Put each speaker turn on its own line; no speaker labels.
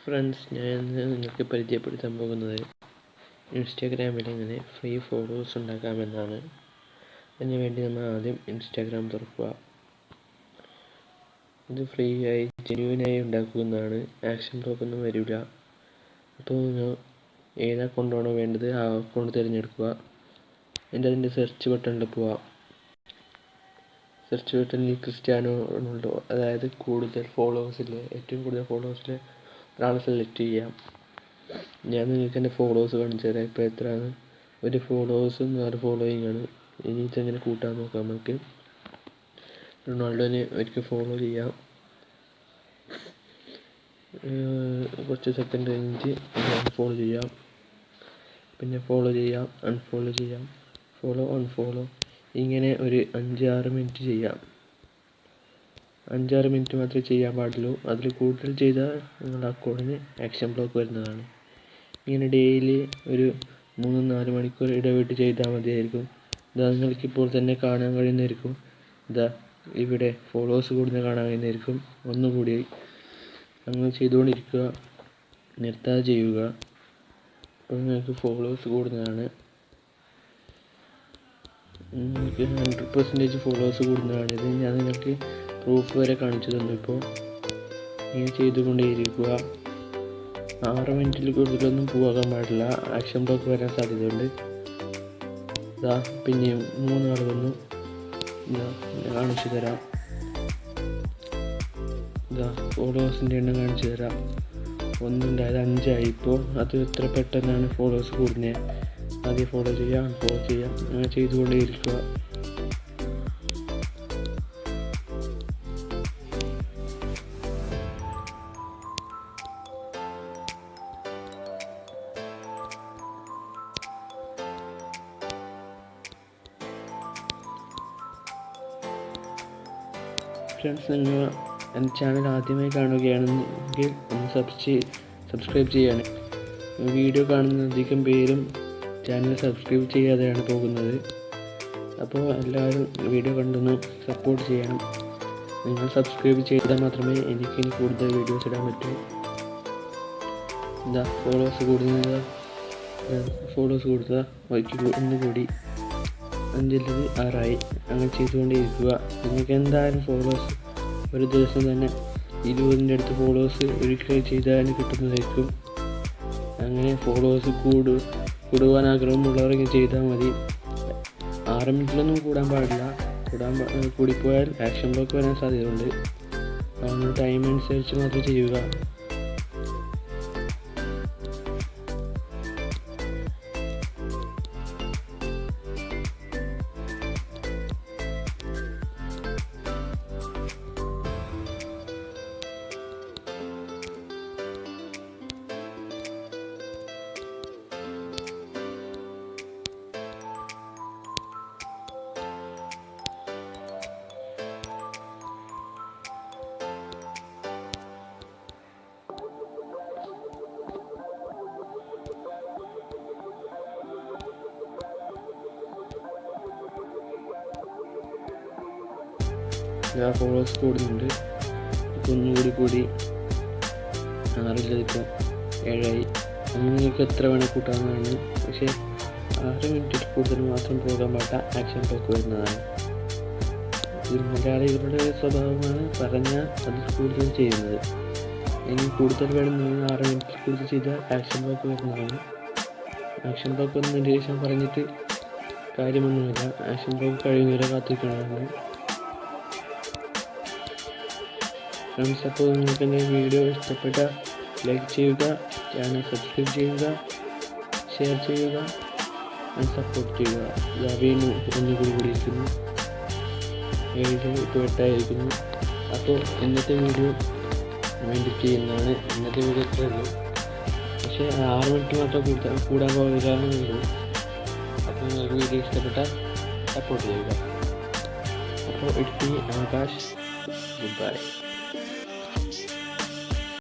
Friends, ഞാൻ ഇന്ന് നിങ്ങൾക്ക് പരിചയപ്പെടുത്താൻ പോകുന്നത് ഇൻസ്റ്റാഗ്രാമിൽ എങ്ങനെ ഫ്രീ ഫോളോവേഴ്സ് ഉണ്ടാക്കാമെന്നാണ്. അതിന് വേണ്ടി നമ്മൾ ആദ്യം ഇൻസ്റ്റാഗ്രാം തുറക്കുക. ഇത് ഫ്രീ ആയി ജെന്യുവനായി ഉണ്ടാക്കുന്നതാണ്. ആക്ഷൻ ബ്ലോക്കൊന്നും വരില്ല. അപ്പോൾ നിങ്ങൾ ഏത് അക്കൗണ്ടാണോ വേണ്ടത് ആ അക്കൗണ്ട് തിരഞ്ഞെടുക്കുക. എന്നിട്ട് അതിൻ്റെ സെർച്ച് ബട്ടണിൽ പോവുക. സെർച്ച് ബട്ടണിൽ ക്രിസ്ത്യാനോ റൊണാൾഡോ, അതായത് കൂടുതൽ ഫോളോവേഴ്സിൽ ഏറ്റവും കൂടുതൽ ഫോളോവേഴ്സിൽ ഒരാളെ സെലക്ട് ചെയ്യാം. ഞാൻ നിങ്ങൾക്ക് എൻ്റെ ഫോളോവേഴ്സ് കാണിച്ചു തരാം. ഇപ്പോൾ എത്രയാണ്? ഒരു ഫോളോവേഴ്സും 4 ഫോളോയിങ് ആണ്. ഇനി ഇതെങ്ങനെ കൂട്ടാൻ നോക്കാം. നമുക്ക് റൊണാൾഡോനെ ഒരിക്കൽ ഫോളോ ചെയ്യാം. കുറച്ച് സെക്കൻഡ് കഴിഞ്ഞിട്ട് അൺഫോളോ ചെയ്യാം. പിന്നെ ഫോളോ ചെയ്യാം, അൺഫോളോ ചെയ്യാം, ഫോളോ അൺഫോളോ, ഇങ്ങനെ ഒരു 5-6 മിനിറ്റ് ചെയ്യാം. 5-6 മിനിറ്റ് മാത്രമേ ചെയ്യാൻ പാടുള്ളൂ. അതിൽ കൂടുതൽ ചെയ്താൽ നിങ്ങളുടെ അക്കൗണ്ടിന് ആക്ഷൻ ബ്ലോക്ക് വരുന്നതാണ്. ഇങ്ങനെ ഡെയിലി ഒരു 3-4 മണിക്കൂർ ഇടവിട്ട് ചെയ്താൽ മതിയായിരിക്കും. ഇതാ നിങ്ങൾക്കിപ്പോൾ തന്നെ കാണാൻ കഴിയുന്നതായിരിക്കും. ഇതാ ഇവിടെ ഫോളോവേഴ്സ് കൂടുന്നത് കാണാൻ കഴിയുന്നതായിരിക്കും. ഒന്നുകൂടി അങ്ങനെ ചെയ്തുകൊണ്ടിരിക്കുക, നിർത്താതെ ചെയ്യുക. അപ്പോൾ നിങ്ങൾക്ക് ഫോളോവേഴ്സ് കൂടുന്നതാണ്. നിങ്ങൾക്ക് 100% ഫോളോവേഴ്സ് കൂടുന്നതാണിത്. ഞാൻ നിങ്ങൾക്ക് പ്രൂഫ് വരെ കാണിച്ചു തന്നു. ഇപ്പോൾ ഇങ്ങനെ ചെയ്തുകൊണ്ടേയിരിക്കുക. 6 മിനിറ്റിൽ കൂടുതലൊന്നും പോകാൻ പാടില്ല. ആക്ഷൻ ബ്ലോക്ക് വരാൻ സാധ്യതയുണ്ട്. ഇതാ പിന്നെയും 3 ആൾ വന്നു. ഇതാ ഞാൻ കാണിച്ചു തരാം. ഇതാ ഫോളോവേഴ്സിൻ്റെ എണ്ണം കാണിച്ചു തരാം. 1 ഉണ്ടായത് 5 ആയി. ഇപ്പോൾ അത് എത്ര പെട്ടെന്നാണ് ഫോളോവേഴ്സ് കൂടുന്നത്. ആദ്യം ഫോളോ ചെയ്യാം, അൺഫോളോ ചെയ്യാം, അങ്ങനെ ചെയ്തുകൊണ്ടേയിരിക്കുക. ഫ്രണ്ട്സ്, നിങ്ങൾ എൻ്റെ ചാനൽ ആദ്യമായി കാണുകയാണെങ്കിൽ ഒന്ന് സബ്സ്ക്രൈബ് ചെയ്യാണ്. വീഡിയോ കാണുന്ന അധികം പേരും ചാനൽ സബ്സ്ക്രൈബ് ചെയ്യാതെയാണ് പോകുന്നത്. അപ്പോൾ എല്ലാവരും വീഡിയോ കണ്ടൊന്ന് സപ്പോർട്ട് ചെയ്യണം. നിങ്ങൾ സബ്സ്ക്രൈബ് ചെയ്താൽ മാത്രമേ എനിക്കിനി കൂടുതൽ വീഡിയോസ് ഇടാൻ പറ്റൂ. എന്താ ഫോളോവേഴ്സ് കൂടുന്നത്, ഒന്നുകൂടി 5-ൽ 6 ആയി. അങ്ങനെ ചെയ്തുകൊണ്ടേയിരിക്കുക. നിങ്ങൾക്ക് എന്തായാലും ഫോളോവേഴ്സ് ഒരു ദിവസം തന്നെ 20ൻ്റെ അടുത്ത് ഫോളോവേഴ്സ് ഒരിക്കൽ ചെയ്താൽ കിട്ടുന്നതായിരിക്കും. അങ്ങനെ ഫോളോവേഴ്സ് കൂടുവാൻ ആഗ്രഹമുള്ളവർ ഇങ്ങനെ ചെയ്താൽ മതി. 6 മിനിറ്റിലൊന്നും കൂടാൻ പാടില്ല. കൂടിപ്പോയാൽ ആക്ഷൻ ബ്ലോക്ക് വരാൻ സാധ്യതയുണ്ട്. അതുകൊണ്ട് ടൈം അനുസരിച്ച് മാത്രം ചെയ്യുക. ഫോളോവേഴ്സ് കൂടുന്നുണ്ട്. ഇപ്പോൾ ഒന്നുകൂടി 6 ഇപ്പോൾ 7 ആയി. അങ്ങനെ നിങ്ങൾക്ക് എത്ര വേണേൽ കൂട്ടാവുന്നതാണ്. പക്ഷേ 6 മിനിറ്റിൽ കൂടുതൽ മാത്രം പോകാൻ പാടില്ല. ആക്ഷൻ ബ്ലോക്ക് വരുന്നതാണ്. ഇത് മലയാളികളുടെ സ്വഭാവമാണ്. പറഞ്ഞാൽ അതിൽ കൂടുതൽ ചെയ്യുന്നത്. ഇനി കൂടുതൽ വേണമെന്ന് 6 മിനിറ്റിൽ കൂടുതൽ ചെയ്താൽ ആക്ഷൻ ബ്ലോക്ക് വരുന്നതാണ്. ആക്ഷൻ ബ്ലോക്ക് വന്നതിന് ശേഷം പറഞ്ഞിട്ട് കാര്യമൊന്നുമില്ല. ആക്ഷൻ ബ്ലോക്ക് കഴിയുന്നവരെ കാത്തിരിക്കണമെന്ന്. ഫ്രണ്ട്സ്, അപ്പോൾ നിങ്ങൾക്ക് എൻ്റെ വീഡിയോ ഇഷ്ടപ്പെട്ടാൽ ലൈക്ക് ചെയ്യുക, ചാനൽ സബ്സ്ക്രൈബ് ചെയ്യുക, ഷെയർ ചെയ്യുക, സപ്പോർട്ട് ചെയ്യുക. വീണ്ടും ഒന്നുകൂടിയിരിക്കുന്നു. 7 ഇപ്പോൾ 8 ആയിരിക്കുന്നു. അപ്പോൾ ഇന്നത്തെ വീഡിയോ വേണ്ടി ചെയ്യുന്നതാണ്. ഇന്നത്തെ വീഡിയോ ഇത്രയേ ഉള്ളൂ. പക്ഷേ 6 മിനിറ്റ് മാത്രം കൂടാൻ പോകാനേ ഉള്ളൂ. അപ്പോൾ നിങ്ങൾക്ക് വീഡിയോ ഇഷ്ടപ്പെട്ടാൽ സപ്പോർട്ട് ചെയ്യുക. അപ്പോൾ it's me Akash. Good bye.